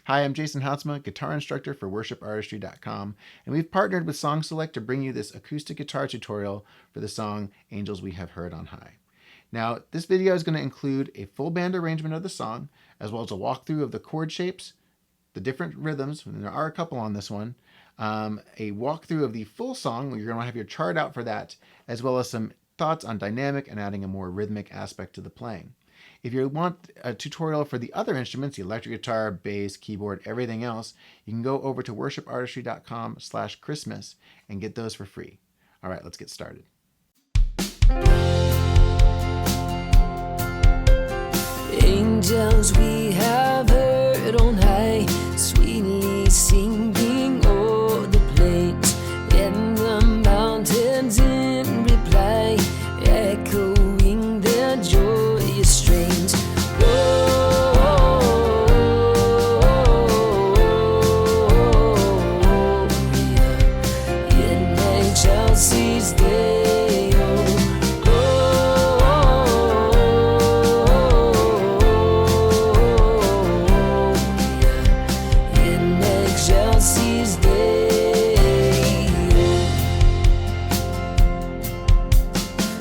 Hi, I'm Jason Houtsma, guitar instructor for WorshipArtistry.com, and we've partnered with Song Select to bring you this acoustic guitar tutorial for the song Angels We Have Heard on High. Now, this video is going to include a full band arrangement of the song, as well as a walkthrough of the chord shapes, the different rhythms, and there are a couple on this one, a walkthrough of the full song, where you're going to have your chart out for that, as well as some thoughts on dynamic and adding a more rhythmic aspect to the playing. If you want a tutorial for the other instruments, the electric guitar, bass, keyboard, everything else, you can go over to worshipartistry.com/Christmas and get those for free. All right, let's get started. Angels we have heard on high, sweetly singing o'er the plains, and the mountains in reply, echoing their joyous strains. In Chelsea's day,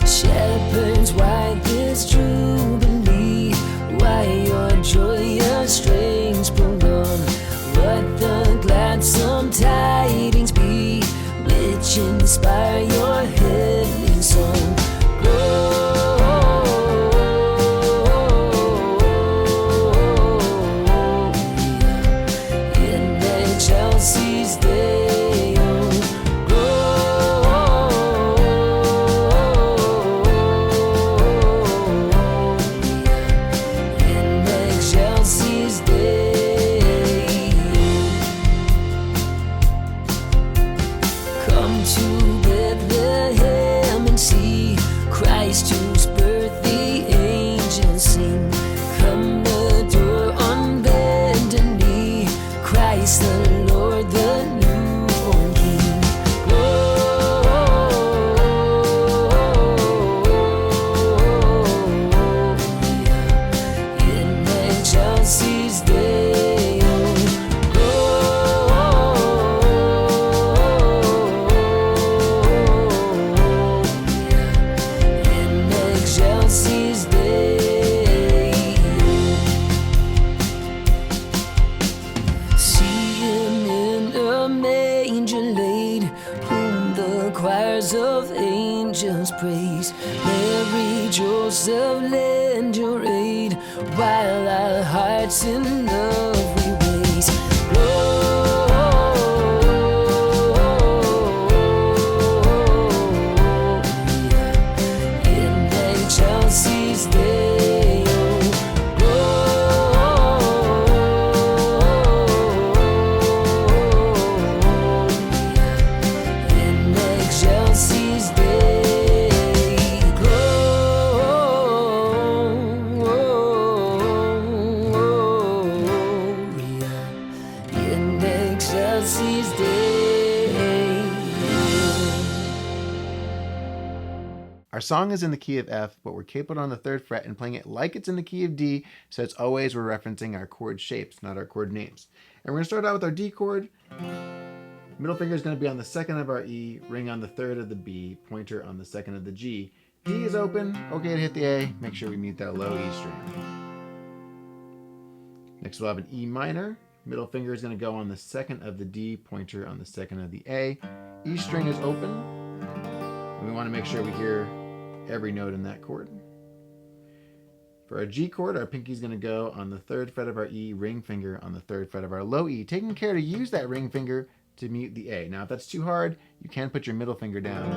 shepherds white this jubilee, why your joyous strains prolong, what the gladsome tidings be, which inspire your heavenly song. In Chelsea's day, Christ whose birth the angels sing, come adore on bended knee, Christ the Lord, the newborn King. In Chelsea's day, choirs of angels praise, Mary, Joseph, lend your aid, while our hearts in love we raise. In Chelsea's day, Our song is in the key of F, but we're capoed on the 3rd fret and playing it like it's in the key of D, so it's always we're referencing our chord shapes, not our chord names. And we're going to start out with our D chord. Middle finger is going to be on the 2nd of our E, ring on the 3rd of the B, pointer on the 2nd of the G. D is open, okay to hit the A, make sure we mute that low E string. Next we'll have an E minor. Middle finger is going to go on the 2nd of the D, pointer on the 2nd of the A. E string is open, and we want to make sure we hear every note in that chord. For our G chord, our pinky is going to go on the 3rd fret of our E, ring finger on the 3rd fret of our low E, taking care to use that ring finger to mute the A. Now, if that's too hard, you can put your middle finger down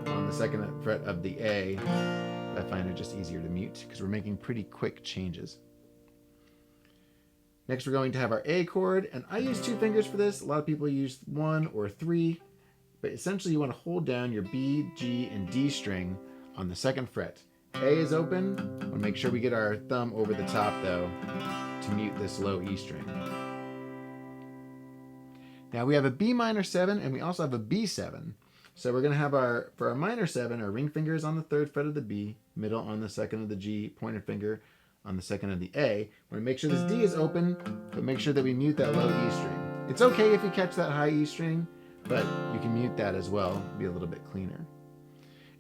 on the 2nd fret of the A. I find it just easier to mute because we're making pretty quick changes. Next, we're going to have our A chord, and I use 2 fingers for this. A lot of people use 1 or 3, but essentially you want to hold down your B, G, and D string on the 2nd fret. A is open. We'll make sure we get our thumb over the top, though, to mute this low E string. Now we have a B minor 7, and we also have a B7. So we're going to have for our minor 7, our ring finger is on the 3rd fret of the B, middle on the 2nd of the G, pointer finger on the second of the A. We're going to make sure this D is open, but make sure that we mute that low E string. It's okay if you catch that high E string, but you can mute that as well, be a little bit cleaner.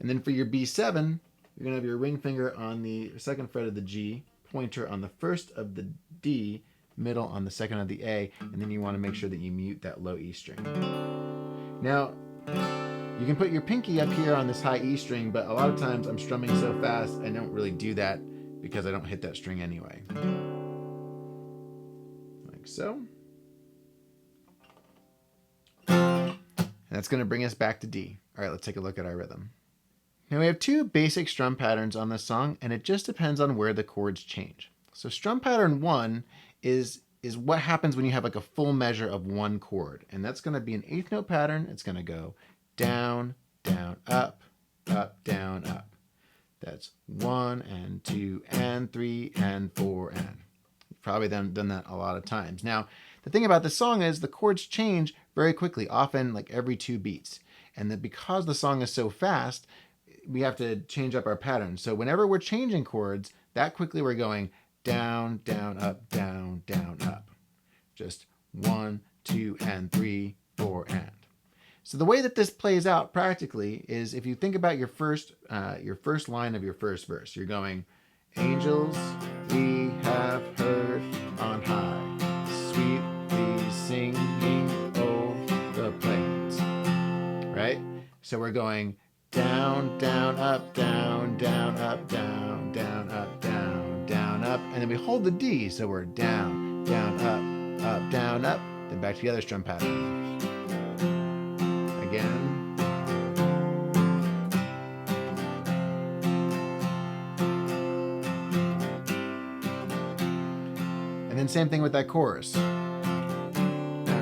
And then for your B7, you're going to have your ring finger on the second fret of the G, pointer on the first of the D, middle on the second of the A, and then you want to make sure that you mute that low E string. Now, you can put your pinky up here on this high E string, but a lot of times I'm strumming so fast I don't really do that because I don't hit that string anyway. Like so. And that's going to bring us back to D. All right, let's take a look at our rhythm. Now we have two basic strum patterns on this song, and it just depends on where the chords change. So strum pattern 1 is what happens when you have like a full measure of one chord, and that's going to be an eighth note pattern. It's going to go down, down, up, up, down, up. That's 1 and 2 and 3 and 4 and. You've probably done that a lot of times. Now, the thing about this song is the chords change very quickly, often like every 2 beats. And that because the song is so fast, we have to change up our pattern. So whenever we're changing chords, that quickly we're going down, down, up, down, down, up. Just 1, 2, and 3, 4, and. So the way that this plays out practically is if you think about your first line of your first verse, you're going, angels we have heard on high, sweetly singing o'er the plains, right? So we're going down, down, up, down, down, up, down, down, up, down, down, up, and then we hold the D, so we're down, down, up, down, up, then back to the other strum pattern. Again. And then same thing with that chorus. Down,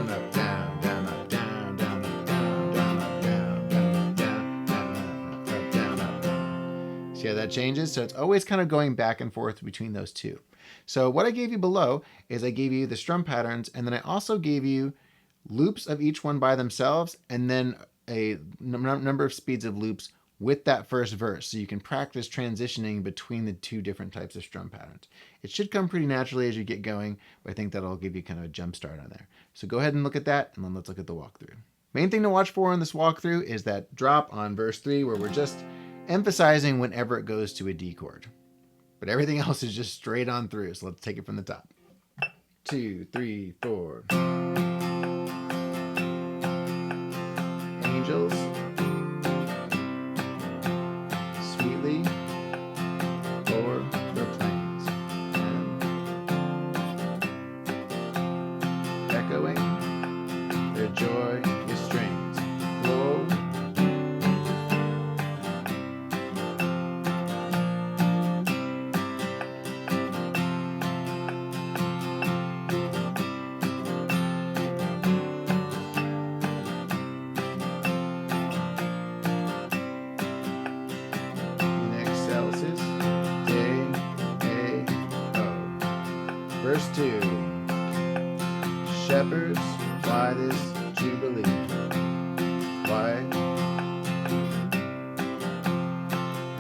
up, down, down, up, down, down, up, down, down, up, down, down, down, down, up, down, up, down. See how that changes? So it's always kind of going back and forth between those two. So what I gave you below is I gave you the strum patterns, and then I also gave you loops of each one by themselves, and then a number of speeds of loops with that first verse, so you can practice transitioning between the two different types of strum patterns. It should come pretty naturally as you get going, but I think that'll give you kind of a jump start on there. So go ahead and look at that, and then let's look at the walkthrough. Main thing to watch for in this walkthrough is that drop on verse 3 where we're just emphasizing whenever it goes to a D chord. But everything else is just straight on through, so let's take it from the top. 2, 3, 4. Angels, sweetly o'er the plains, and echoing their joyous strains. Whoa. Verse 2, shepherds, why this jubilee? Why?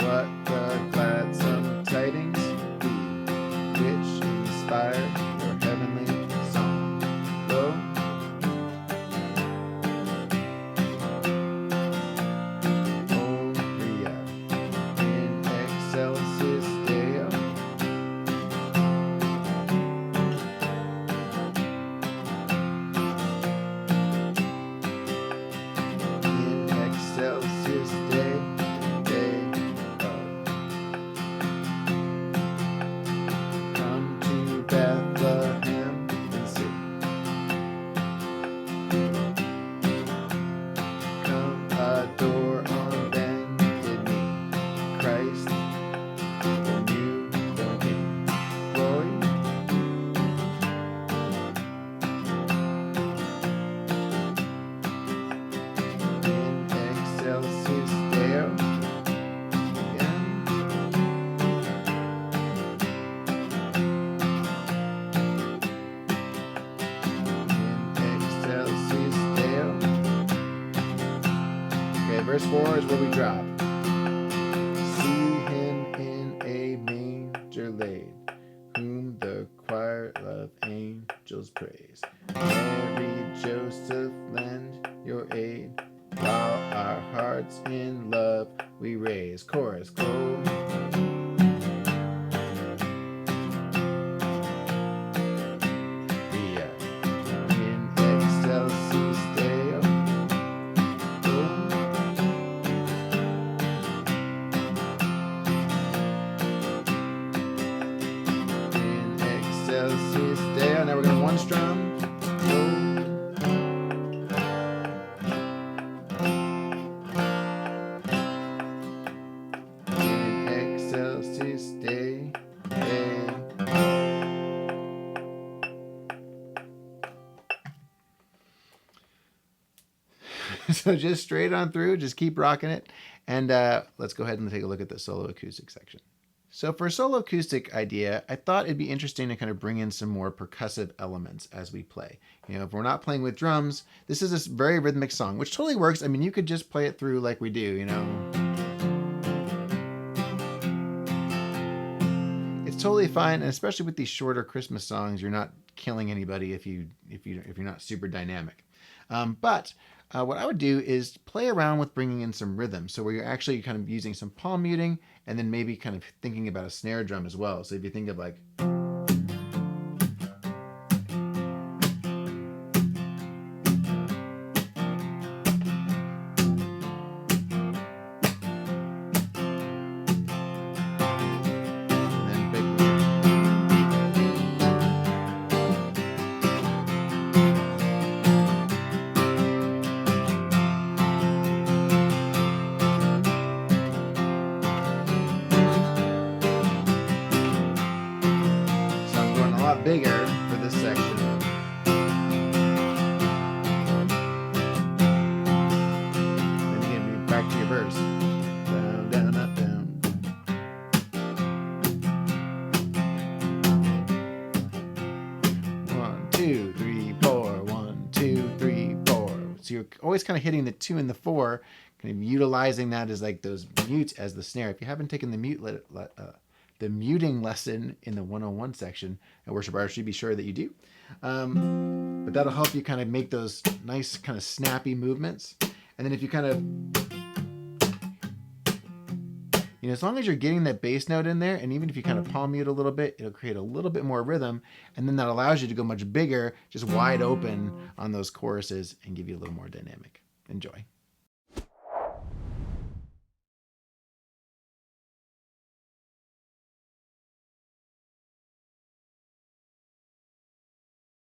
What the gladsome tidings be, which inspire your heavenly song? Lo, Gloria in excelsis Deo. Bethlehem and see. Come adore on bended knee, Christ, the newborn King. Glory. In excelsis Deo. Verse 4 is where we drop. See him in a manger laid, praise. Mary, Joseph, lend your aid, while our hearts in love we raise. Chorus, go. Now we're going to one strum. In excelsis Deo. So just straight on through, just keep rocking it. And let's go ahead and take a look at the solo acoustic section. So for a solo acoustic idea, I thought it'd be interesting to kind of bring in some more percussive elements as we play. You know, if we're not playing with drums, this is a very rhythmic song, which totally works. I mean, you could just play it through like we do, you know. It's totally fine, and especially with these shorter Christmas songs, you're not killing anybody if you're not super dynamic. But what I would do is play around with bringing in some rhythm. So where you're actually kind of using some palm muting and then maybe kind of thinking about a snare drum as well. So if you think of like, bigger for this section. Then again, back to your verse. Down, down, up, down. 1, 2, 3, 4. 1, 2, 3, 4. So you're always kind of hitting the 2 and the 4, kind of utilizing that as like those mutes as the snare. If you haven't taken the muting lesson in the 101 section at Worship Artistry, be sure that you do. But that'll help you kind of make those nice kind of snappy movements. And then if you kind of, you know, as long as you're getting that bass note in there, and even if you kind of palm mute a little bit, it'll create a little bit more rhythm. And then that allows you to go much bigger, just wide open on those choruses and give you a little more dynamic. Enjoy.